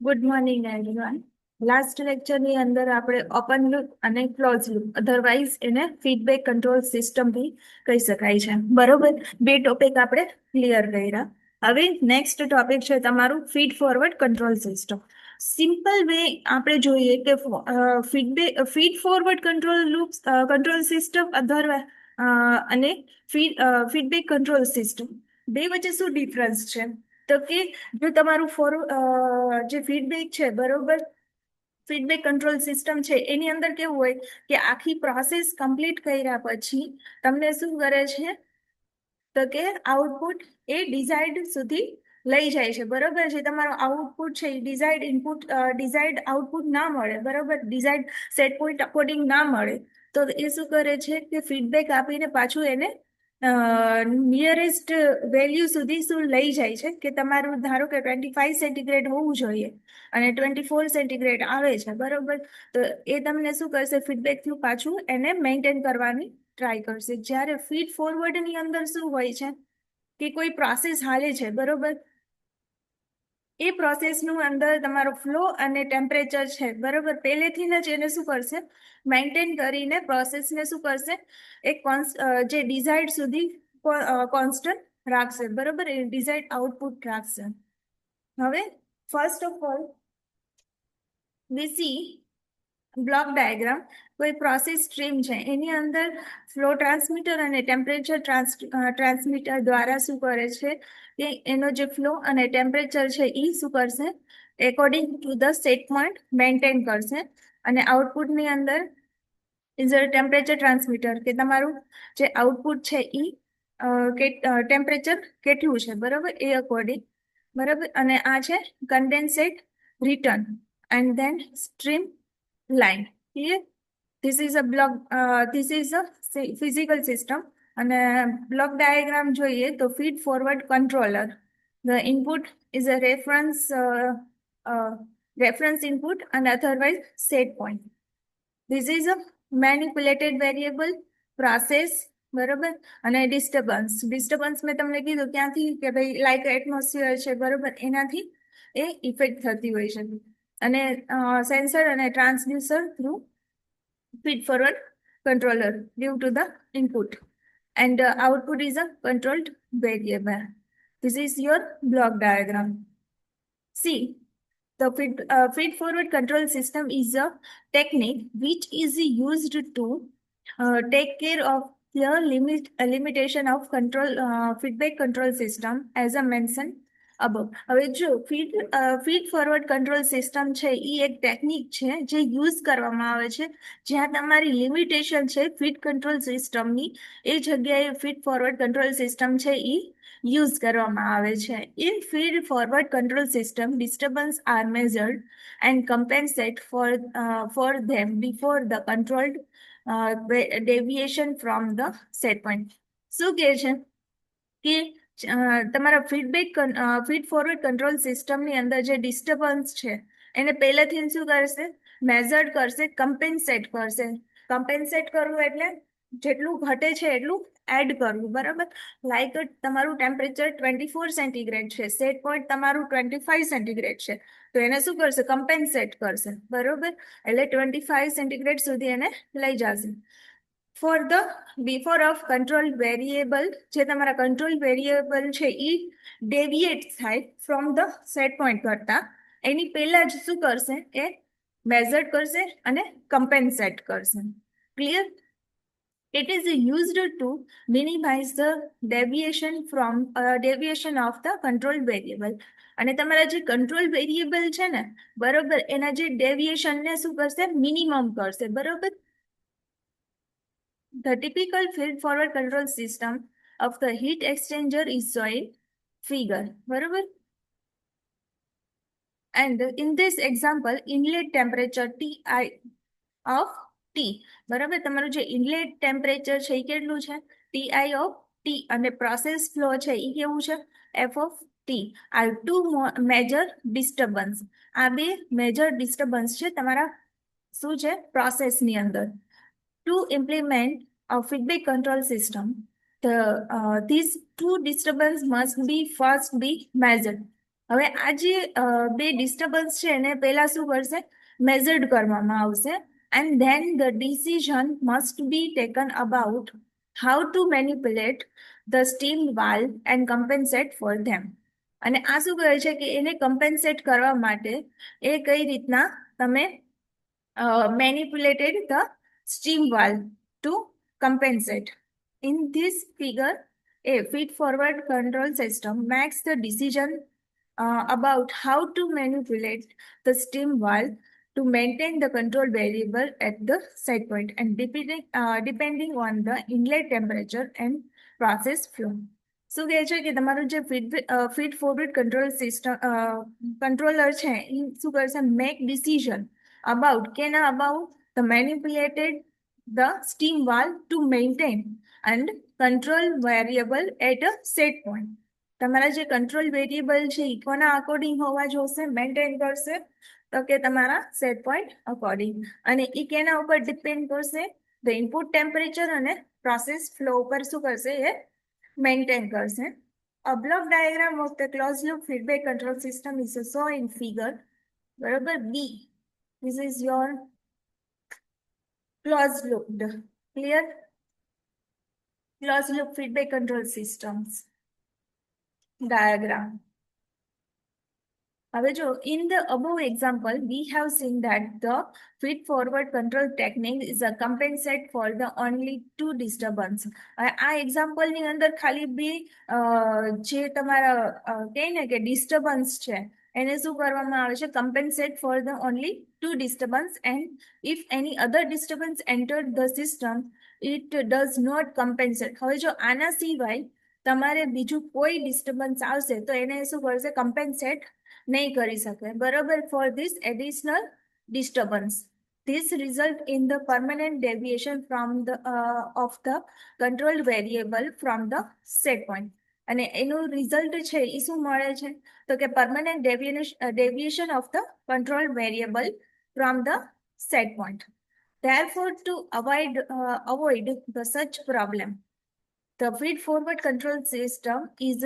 Good morning everyone. Last લેક્ચરની અંદર આપણે open loop અને ક્લોઝ લૂપ અધરવાઇઝ એને ફીડબેક કંટ્રોલ સિસ્ટમ બી કહી શકાય છે. બરોબર, બે ટોપિક આપણે ક્લિયર કર્યા. હવે નેક્સ્ટ ટોપિક છે તમારું feed forward control system. Simple way આપણે જોઈએ કે feed forward control loop control system અને ફીડબેક કંટ્રોલ સિસ્ટમ બે વચ્ચે શું ડિફરન્સ છે? તો કે જો તમારું જે ફીડબેક છે, બરોબર, ફીડબેક કંટ્રોલ સિસ્ટમ છે એની અંદર કેવું હોય કે આખી પ્રોસેસ કમ્પ્લીટ કર્યા પછી તમને શું કરે છે તો કે આઉટપુટ એ ડિઝાઇર્ડ સુધી લઈ જાય છે. બરોબર છે, તમારું આઉટપુટ છે એ ડિઝાઇર્ડ આઉટપુટ ના મળે, બરોબર, ડિઝાઇર્ડ સેટ પોઈન્ટ અકોર્ડિંગ ના મળે તો એ શું કરે છે કે ફીડબેક આપીને પાછું એને નિયરેસ્ટ વેલ્યુ સુધી શું લઈ જાય છે કે તમારું ધારો કે 25 સેન્ટીગ્રેડ હોવું જોઈએ અને 24 સેન્ટીગ્રેડ આવે છે, બરોબર, તો એ તમને શું કરશે, ફીડબેક થ્રુ પાછું એને મેન્ટેન કરવાની ટ્રાય કરશે. જ્યારે ફીડ ફોરવર્ડની અંદર શું હોય છે કે કોઈ પ્રોસેસ હાલે છે, બરોબર, એ પ્રોસેસનું અંદર તમારો ફ્લો અને ટેમ્પરેચર છે, બરોબર, પહેલેથી જ એને શું કરશે, મેન્ટેન કરીને પ્રોસેસને શું કરશે, એક જે ડિઝાઇર્ડ સુધી કોન્સ્ટન્ટ રાખશે, બરોબર, એ ડિઝાઇર્ડ આઉટપુટ રાખશે. હવે first of all we see block diagram. કોઈ પ્રોસેસ સ્ટ્રીમ છે એની અંદર ફ્લો ટ્રાન્સમીટર અને ટેમ્પરેચર ટ્રાન્સમીટર દ્વારા શું કરે છે કે એનો જે ફ્લો અને ટેમ્પરેચર છે એ શું કરશે, according to the set point maintain કરશે. અને આઉટપુટની અંદર ઇઝ અ ટેમ્પરેચર ટ્રાન્સમીટર કે તમારું જે આઉટપુટ છે એ ટેમ્પરેચર કેટલું છે, બરોબર, એ અકોર્ડિંગ, બરોબર. અને આ છે condensate return and then stream line. Clear? This is a block. This is a physical system. અને બ્લોક ડાયાગ્રામ જોઈએ તો feed forward controller. The input is a reference input and otherwise set point. This is a manipulated variable process. બરોબર, અને disturbance મેં તમને કીધું ક્યાંથી કે ભાઈ લાઈક એટમોસ્ફિયર છે, બરોબર, એનાથી એ ઇફેક્ટ થતી હોય છે. અને સેન્સર અને transducer through feed forward controller due to the input and output is a controlled variable. This is your block diagram. See, the feed forward control system is a technique which is used to take care of the limitation of feedback control system as I mentioned above. હવે જો feed forward control system છે એ એક technique છે જે use કરવામાં આવે છે જ્યાં તમારી લિમિટેશન છે ફીડ કંટ્રોલ સિસ્ટમની, એ જગ્યાએ ફીડ ફોરવર્ડ કંટ્રોલ સિસ્ટમ છે એ યુઝ કરવામાં આવે છે. In feed forward control system disturbance are measured and compensate for them before the controlled deviation from the set point. શું કહે છે કે તમારા ફીડ ફોરવર્ડ કંટ્રોલ સિસ્ટમની અંદર જે ડિસ્ટર્બન્સ છે એને પહેલેથી શું કરશે, મેઝર્ડ કરશે, કમ્પેન્સેટ કરશે. કમ્પેન્સેટ કરવું એટલે જેટલું ઘટે છે એટલું એડ કરવું, બરાબર. લાઈક તમારું ટેમ્પરેચર 24 સેન્ટીગ્રેડ છે, સેટ પોઈન્ટ તમારું 25 સેન્ટીગ્રેડ છે, તો એને શું કરશે, કમ્પેન્સેટ કરશે, બરોબર, એટલે 25 સેન્ટીગ્રેડ સુધી એને લઈ જશે. For the before of control variable, જે તમારા કંટ્રોલ વેરિયેબલ છે એ ડેવિએટ થાય ફ્રોમ ધ સેટ પોઈન્ટ કરતા એની પહેલા જ શું કરશે, એ મેઝર્ડ કરશે અને કમ્પેન્સેટ કરશે. Clear? It is used to minimize the deviation of the control variable. અને તમારા જે કંટ્રોલ વેરિયેબલ છે ને, બરોબર, એના જે ડેવિએશનને શું કરશે, મિનિમમ કરશે, બરોબર. The typical feed-forward control system of the heat exchanger is shown figure. બરોબર? And in this example, inlet temperature Ti of T. બરાબર, તમારું જે ઇનલેટ ટેમ્પરેચર છે એ કેટલું છે, Ti of T, અને પ્રોસેસ ફ્લો છે એ કેવું છે, F of T. Are two major disturbance. આ બે મેજર ડિસ્ટર્બન્સ છે તમારા શું છે પ્રોસેસની અંદર. To implement a feedback control system, these two disturbances must be first be measured. હવે આ જે બે ડિસ્ટર્બન્સ છે એને પહેલા શું કરશે, મેઝર્ડ કરવામાં આવશે, and then the decision must be taken about how to manipulate the steam valve and compensate for them. અને આ શું કહે છે કે એને કમ્પેન્સેટ કરવા માટે એ કઈ રીતના તમે manipulated the steam valve to compensate. In this figure, a feed-forward control system makes the decision about how to manipulate the steam valve to maintain the control variable at the set point and depending on the inlet temperature and process flow. શું કહે છે કે તમારું જે feed forward control system controller છે એ શું કરશે, make decision about the manipulated the steam valve to maintain and control variable at a set point. તમારા જે કંટ્રોલ વેરિયેબલ છે એ કોના અકોર્ડિંગ હોવા જોશે, મેન્ટેન કરશે તો કે તમારા સેટ પોઈન્ટ અકોર્ડિંગ, અને એ કેના ઉપર ડિપેન્ડ કરશે, ધ ઇનપુટ ટેમ્પરેચર અને પ્રોસેસ ફ્લો ઉપર શું કરશે, એ મેન્ટેન કરશે. A block diagram of the closed loop feedback control system is shown in figure, બરાબર, B. This is your closed loop, clear? Closed loop feedback control systems diagram. હવે જો, in the above example, we have seen that the feed-forward control technique is a compensate for the only two disturbance. આ એક્ઝામ્પલની અંદર ખાલી બે જે તમારા કહે ને કે ડિસ્ટર્બન્સ છે એને શું કરવામાં આવે છે, compensate for the only two disturbance, and if any other disturbance entered the system, it does not compensate. હવે જો આના સિવાય તમારે બીજું કોઈ ડિસ્ટર્બન્સ આવશે તો એને શું કરશે, compensate નહીં કરી શકે, બરોબર, for this additional disturbance. This result in the permanent deviation from the of the control variable from the set point. અને એનું રિઝલ્ટ છે એ શું મળે છે, તો કે permanent deviation of the control variable from the set point. Therefore, to avoid the such problem, the feed-forward control system is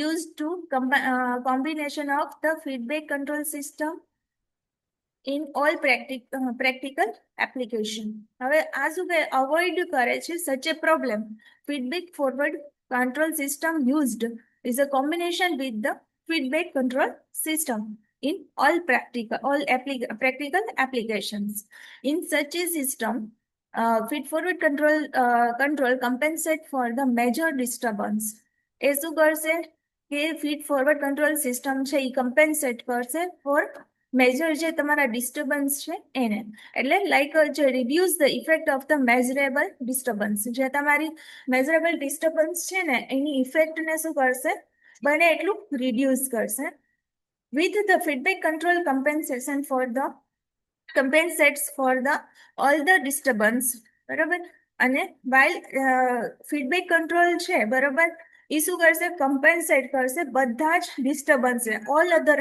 used to combination of the feedback control system in all practical application. હવે આ શું કહે, avoid કરે છે such a problem. Feedback forward control system used is a combination with the feedback control system in all practical applications. In such a system, feed-forward control compensate for the major disturbance. એ શું કરશે કે feed-forward control system છે એ compensate કરશે for મેજર જે તમારા disturbance છે એને, એટલે લાઈક જે reduce the effect of the measurable disturbance, જે તમારી મેઝરેબલ ડિસ્ટર્બન્સ છે ને એની ઇફેક્ટને શું કરશે, બને એટલું રિડ્યુસ કરશે. With the feedback control compensates for the all the disturbance, બરાબર, અને while feedback control છે, બરાબર, એ શું કરશે, compensate કરશે બધા જ disturbance, all other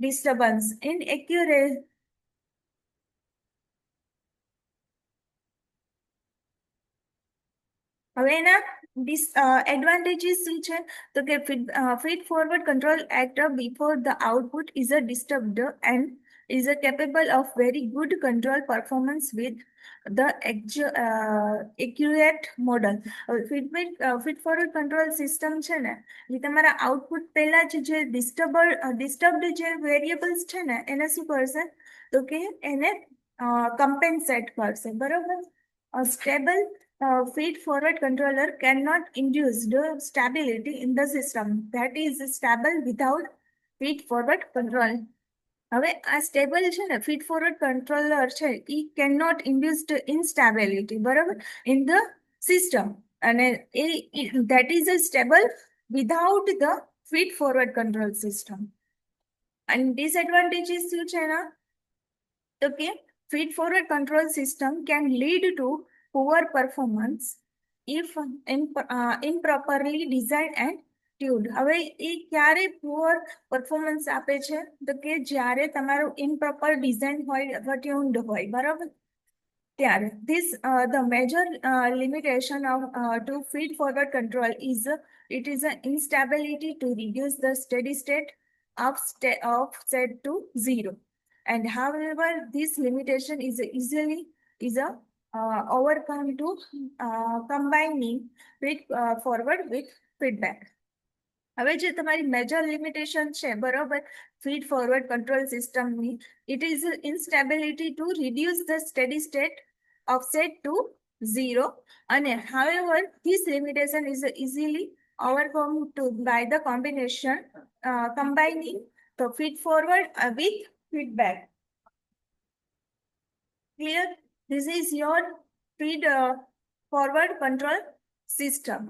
disturbance in accurate. હવે એના એડવાન્ટેજીસ શું છે, તો કે feed forward control act before the output is disturbed and is capable of very good control performance with the accurate model. feed forward control system છે ને એ તમારા output પહેલા જે ડિસ્ટર્બ્ડ જે વેરિયેબલ્સ છે ને એને શું કરશે, તો કે એને કમ્પેન્સેટ કરશે, બરોબર. Stable feed-forward controller cannot induce the stability in the system that is stable without feed-forward control. હવે આ સ્ટેબલ છે ને feed-forward controller છે એ cannot induce the instability, બરાબર, in the system, અને that is stable without the feed-forward control system. And disadvantages શું છે એના, તો કે feed-forward control system can lead to poor performance if improperly designed and tuned. હવે એ ક્યારે પુઅર પરફોર્મન્સ આપે છે, તો કે જ્યારે તમારું ઇમ્પ્રોપર ડિઝાઇન હોય અથવા ટ્યુન્ડ હોય, બરાબર, ત્યારે. This the major limitation of to feed forward control is it is an instability to reduce the steady state offset to 0. And however, this limitation is overcome to combining forward with feedback. હવે જે તમારી major limitation છે બરોબર feed forward control સિસ્ટમની, it is instability to reduce the steady state offset to 0. અને however this limitation is easily overcome by the combination combining the feed forward with feedback. Clear? This is your feed forward control system.